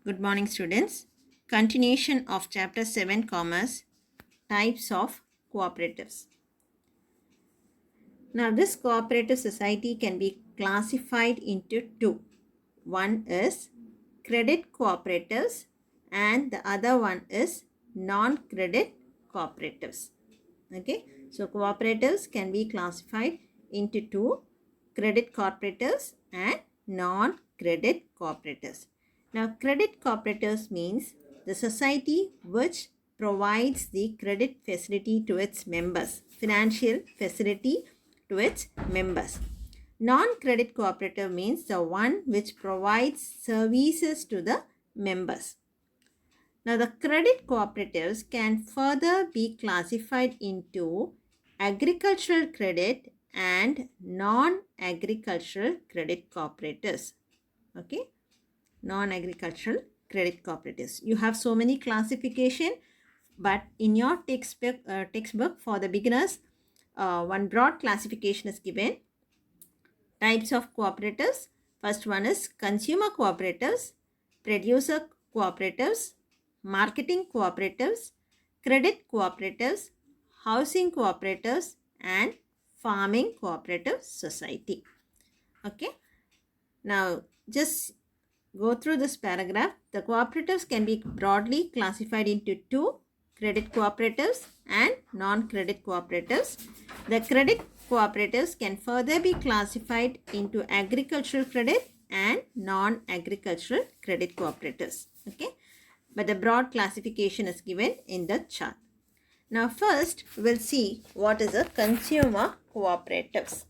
Good morning, students. Continuation of Chapter 7 Commerce Types of Cooperatives. Now, this cooperative society can be classified into two. One is credit cooperatives, and the other one is non credit cooperatives. Okay, so cooperatives can be classified into two: credit cooperatives and non credit cooperatives. Now, credit cooperatives means the society which provides the credit facility to its members, financial facility to its members. Non-credit cooperative means the one which provides services to the members. Now, the credit cooperatives can further be classified into agricultural credit and non-agricultural credit cooperatives. Okay, non-agricultural credit cooperatives. You have so many classification, but in your textbook for the beginners, one broad classification is given. Types of cooperatives. First one is consumer cooperatives, producer cooperatives, marketing cooperatives, credit cooperatives, housing cooperatives, and farming cooperative society. Okay. Now, just go through this paragraph. The cooperatives can be broadly classified into two: credit cooperatives and non-credit cooperatives. The credit cooperatives can further be classified into agricultural credit and non-agricultural credit cooperatives. Okay, but the broad classification is given in the chart. Now, first we'll see what is a consumer cooperatives.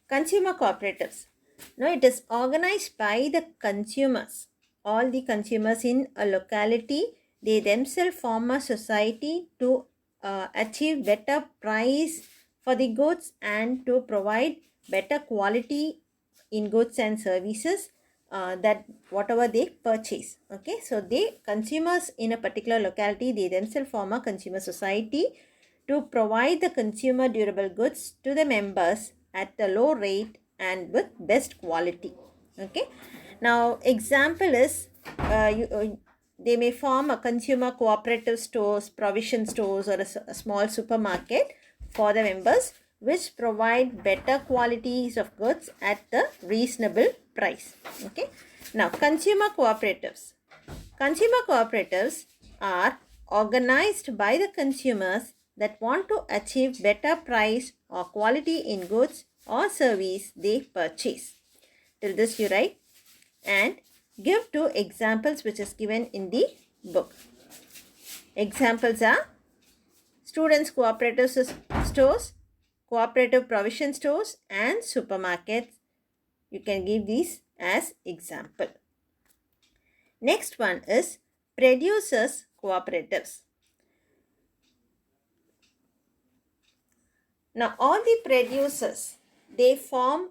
Consumer cooperatives. Now, it is organized by the consumers. All the consumers in a locality, they themselves form a society to achieve better price for the goods and to provide better quality in goods and services that whatever they purchase. Okay, so they consumers in a particular locality, they themselves form a consumer society to provide the consumer durable goods to the members at a low rate and with best quality. Okay, now example is they may form a consumer cooperative stores, provision stores, or a small supermarket for the members, which provide better qualities of goods at the reasonable price. Okay, now consumer cooperatives. Consumer cooperatives are organized by the consumers that want to achieve better price or quality in goods or service they purchase. Till this you write and give two examples which is given in the book. Examples are students cooperative stores, cooperative provision stores, and supermarkets. You can give these as example. Next one is producers cooperatives. Now, all the producers, they form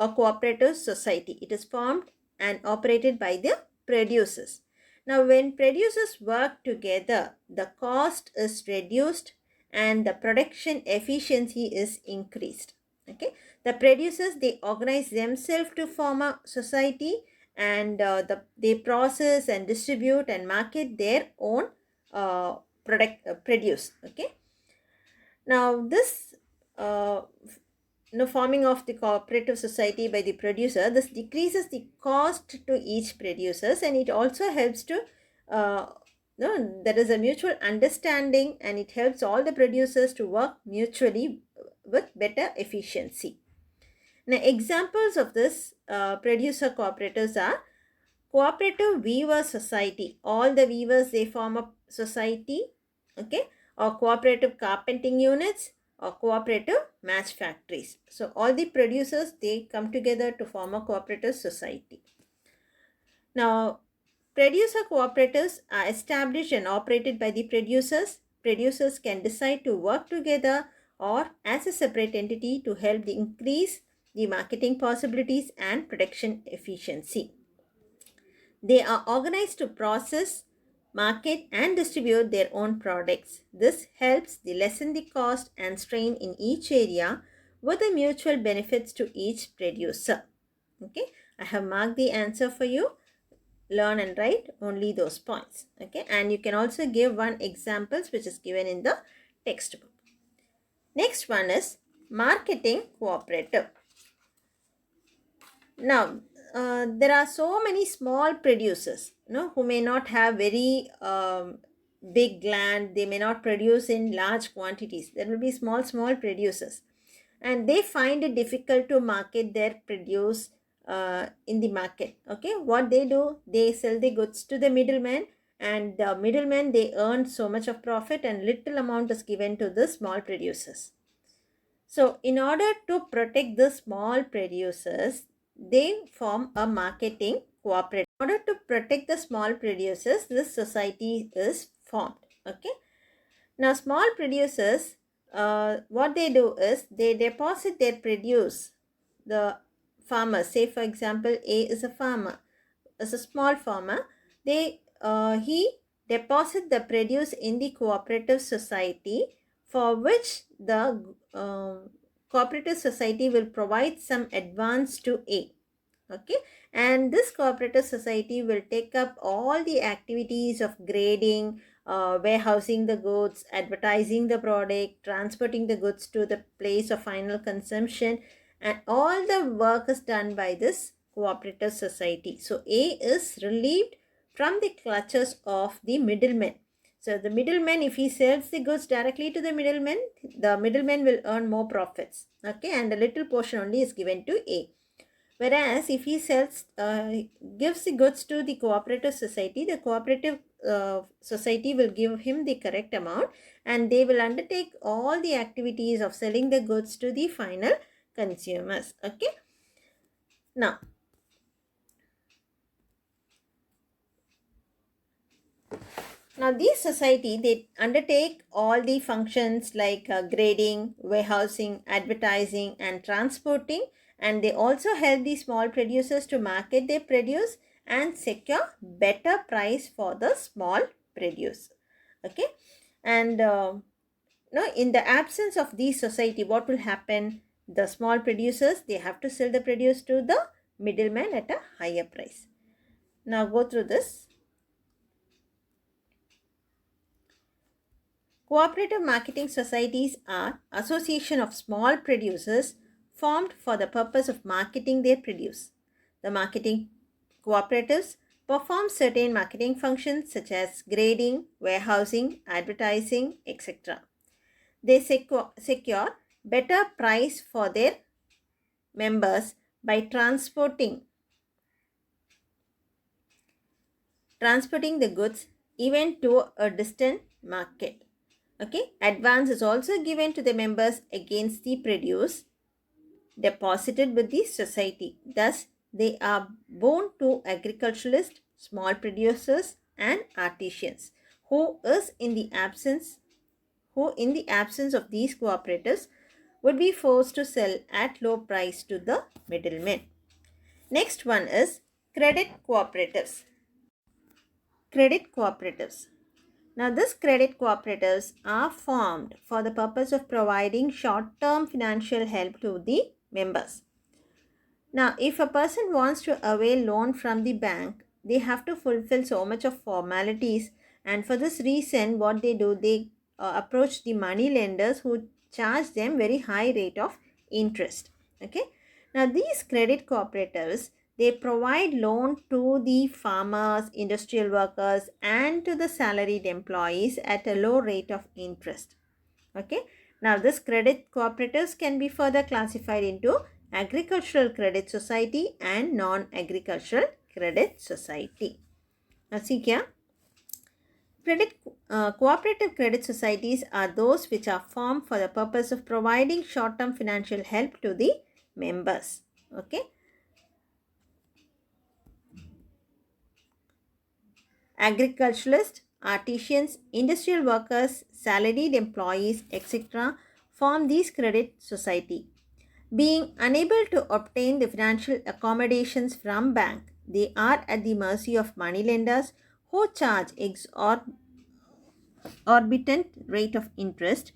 a cooperative society. It is formed and operated by the producers. Now, when producers work together, the cost is reduced and the production efficiency is increased. Okay, the producers, they organize themselves to form a society, and they process and distribute and market their own produce. Okay, now this forming of the cooperative society by the producer, this decreases the cost to each producers, and it also helps to there is a mutual understanding, and it helps all the producers to work mutually with better efficiency. Now, examples of this producer cooperatives are cooperative weaver society. All the weavers, they form a society. Okay, or cooperative carpenting units, or cooperative match factories. So all the producers, they come together to form a cooperative society. Now, producer cooperatives are established and operated by the producers. Producers can decide to work together or as a separate entity to help increase the marketing possibilities and production efficiency. They are organized to process, market, and distribute their own products. This helps to lessen the cost and strain in each area with the mutual benefits to each producer. Okay, I have marked the answer for you. Learn and write only those points. Okay, and you can also give one examples which is given in the textbook. Next one is marketing cooperative. Now, there are so many small producers, who may not have very big land. They may not produce in large quantities. There will be small producers, and they find it difficult to market their produce in the market. Okay, what they do, they sell the goods to the middleman, and the middleman, they earn so much of profit, and little amount is given to the small producers. So, in order to protect the small producers, they form a marketing cooperative. In order to protect the small producers, this society is formed. Okay. Now, small producers, what they do is they deposit their produce. The farmer, say for example, A is a farmer, is a small farmer. He deposit the produce in the cooperative society, for which the cooperative society will provide some advance to A. Okay, and this cooperative society will take up all the activities of grading, warehousing the goods, advertising the product, transporting the goods to the place of final consumption, and all the work is done by this cooperative society. So A is relieved from the clutches of the middleman. So the middleman, if he sells the goods directly to the middleman will earn more profits. Okay, and a little portion only is given to A. Whereas if he gives the goods to the cooperative society, the cooperative society will give him the correct amount, and they will undertake all the activities of selling the goods to the final consumers. Okay. Now these society, they undertake all the functions like grading, warehousing, advertising, and transporting, and they also help the small producers to market their produce and secure better price for the small produce. Okay, and in the absence of these society, what will happen? The small producers, they have to sell the produce to the middleman at a higher price. Now go through this. Cooperative marketing societies are association of small producers formed for the purpose of marketing their produce. The marketing cooperatives perform certain marketing functions such as grading, warehousing, advertising, etc. They secure better price for their members by transporting the goods even to a distant market. Okay, advance is also given to the members against the produce deposited with the society. Thus, they are born to agriculturalists, small producers, and artisans who in the absence of these cooperatives would be forced to sell at low price to the middlemen. Next one is credit cooperatives. Credit cooperatives. Now, these credit cooperatives are formed for the purpose of providing short-term financial help to the members. Now, if a person wants to avail loan from the bank, they have to fulfill so much of formalities, and for this reason, what they do, they approach the money lenders who charge them very high rate of interest. Okay. Now, these credit cooperatives, they provide loan to the farmers, industrial workers, and to the salaried employees at a low rate of interest. Okay. Now, this credit cooperatives can be further classified into agricultural credit society and non-agricultural credit society. Now, see here. Cooperative credit societies are those which are formed for the purpose of providing short-term financial help to the members. Okay. Agriculturalists, artisans, industrial workers, salaried employees, etc. form these credit society. Being unable to obtain the financial accommodations from bank, they are at the mercy of moneylenders who charge exorbitant rate of interest.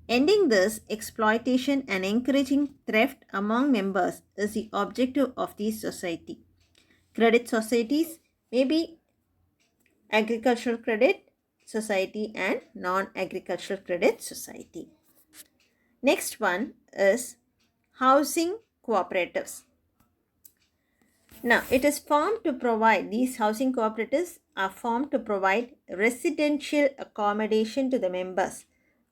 Ending this exploitation and encouraging theft among members is the objective of the society. Credit societies may be agricultural credit society and non-agricultural credit society. Next one is housing cooperatives. Now, it is formed to provide, these housing cooperatives are formed to provide residential accommodation to the members.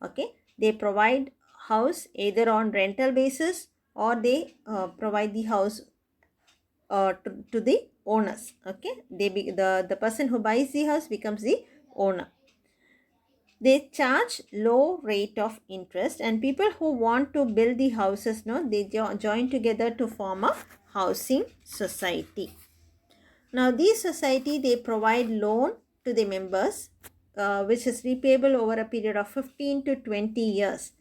Okay, they provide house either on rental basis or they provide the house to the owners. Okay, the person who buys the house becomes the owner. They charge low rate of interest, and people who want to build the houses, no, they join together to form a housing society. Now, these society, they provide loan to the members, which is repayable over a period of 15 to 20 years.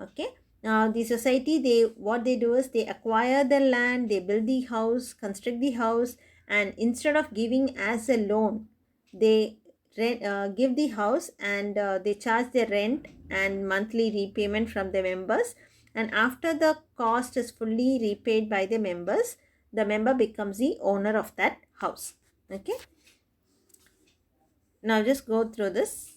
Okay. Now, the society, what they do is they acquire the land, they build the house, construct the house, and instead of giving as a loan, they give the house and they charge the rent and monthly repayment from the members. And after the cost is fully repaid by the members, the member becomes the owner of that house. Okay. Now just go through this.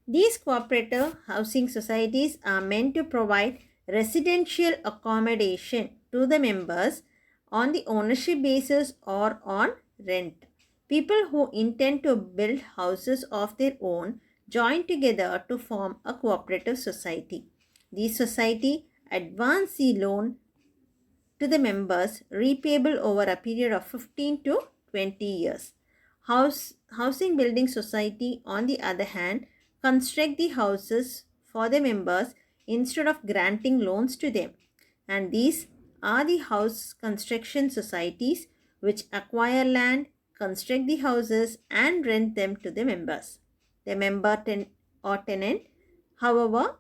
These cooperative housing societies are meant to provide residential accommodation to the members on the ownership basis or on rent. People who intend to build houses of their own join together to form a cooperative society. These society advance the loan to the members repayable over a period of 15 to 20 years. Housing Building Society, on the other hand, construct the houses for the members instead of granting loans to them. And these are the house construction societies which acquire land, construct the houses and rent them to the members. The member or tenant, however,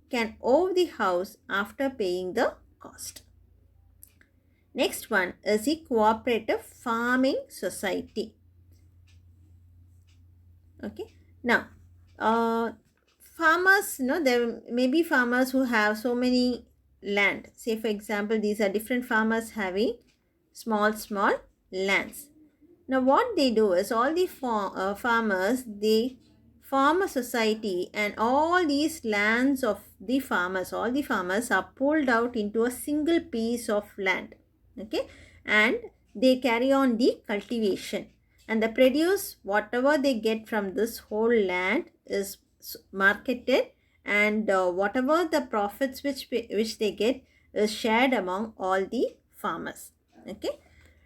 can own the house after paying the cost. Next one is the cooperative farming society. Okay. Now, farmers, there may be farmers who have so many land. Say for example, these are different farmers having small lands. Now, what they do is all the farmers, they form a society, and all these lands of the farmers, all the farmers are pulled out into a single piece of land. Okay, and they carry on the cultivation, and the produce, whatever they get from this whole land is marketed, and whatever the profits which they get is shared among all the farmers. Okay.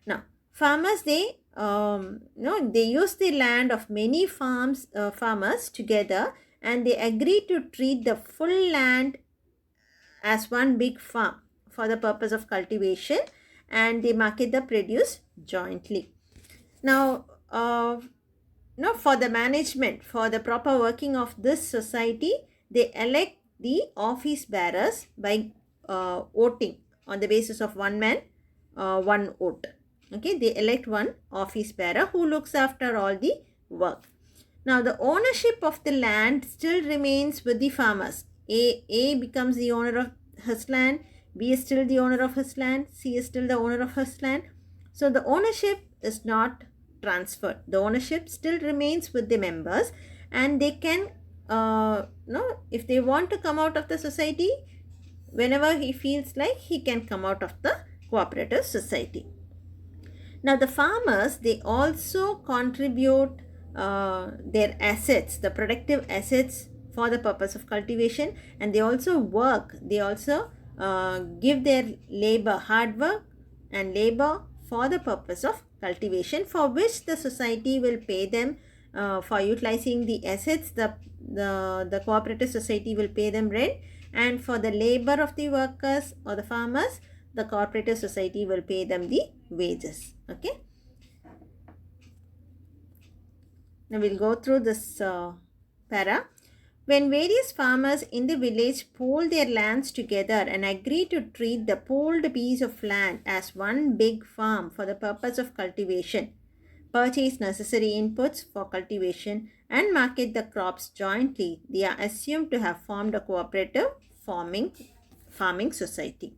Now, farmers, they use the land of many farmers together, and they agree to treat the full land as one big farm for the purpose of cultivation, and they market the produce jointly. Now, for the management, for the proper working of this society, they elect the office bearers by voting on the basis of one man, one vote. Okay, they elect one office bearer who looks after all the work. Now, the ownership of the land still remains with the farmers. A becomes the owner of his land, B is still the owner of his land, C is still the owner of his land. So, the ownership is not transferred. The ownership still remains with the members, and they can, if they want to come out of the society, whenever he feels like, he can come out of the cooperative society. Now, the farmers, they also contribute their assets, the productive assets, for the purpose of cultivation, and they also work. They also give their labor, hard work and labor for the purpose of cultivation, for which the society will pay them for utilizing the assets. The cooperative society will pay them rent, and for the labor of the workers or the farmers, the cooperative society will pay them the wages. Okay. Now we'll go through this para. When various farmers in the village pool their lands together and agree to treat the pooled piece of land as one big farm for the purpose of cultivation, purchase necessary inputs for cultivation, and market the crops jointly, they are assumed to have formed a cooperative farming society.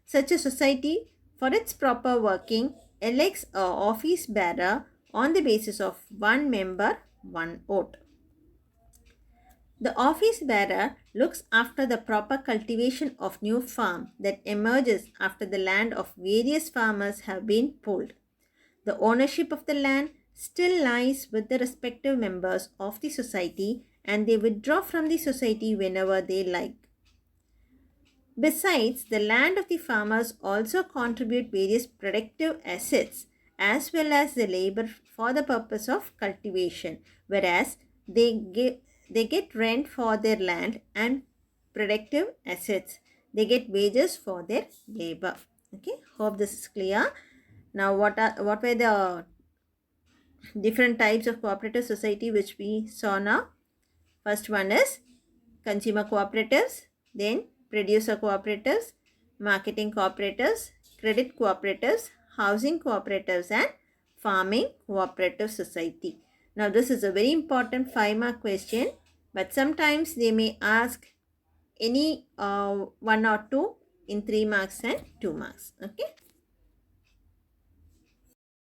Such a society for its proper working, elects a office bearer on the basis of one member, one vote. The office bearer looks after the proper cultivation of new farm that emerges after the land of various farmers have been pooled. The ownership of the land still lies with the respective members of the society and they withdraw from the society whenever they like. Besides, the land of the farmers also contribute various productive assets as well as the labor for the purpose of cultivation, whereas they get rent for their land and productive assets. They get wages for their labor. Okay, hope this is clear. Now, what were the different types of cooperative society which we saw now? First one is consumer cooperatives, then producer cooperatives, marketing cooperatives, credit cooperatives, housing cooperatives and farming cooperative society. Now this is a very important 5-mark question, but sometimes they may ask any 1 or 2 in 3 marks and 2 marks. Okay.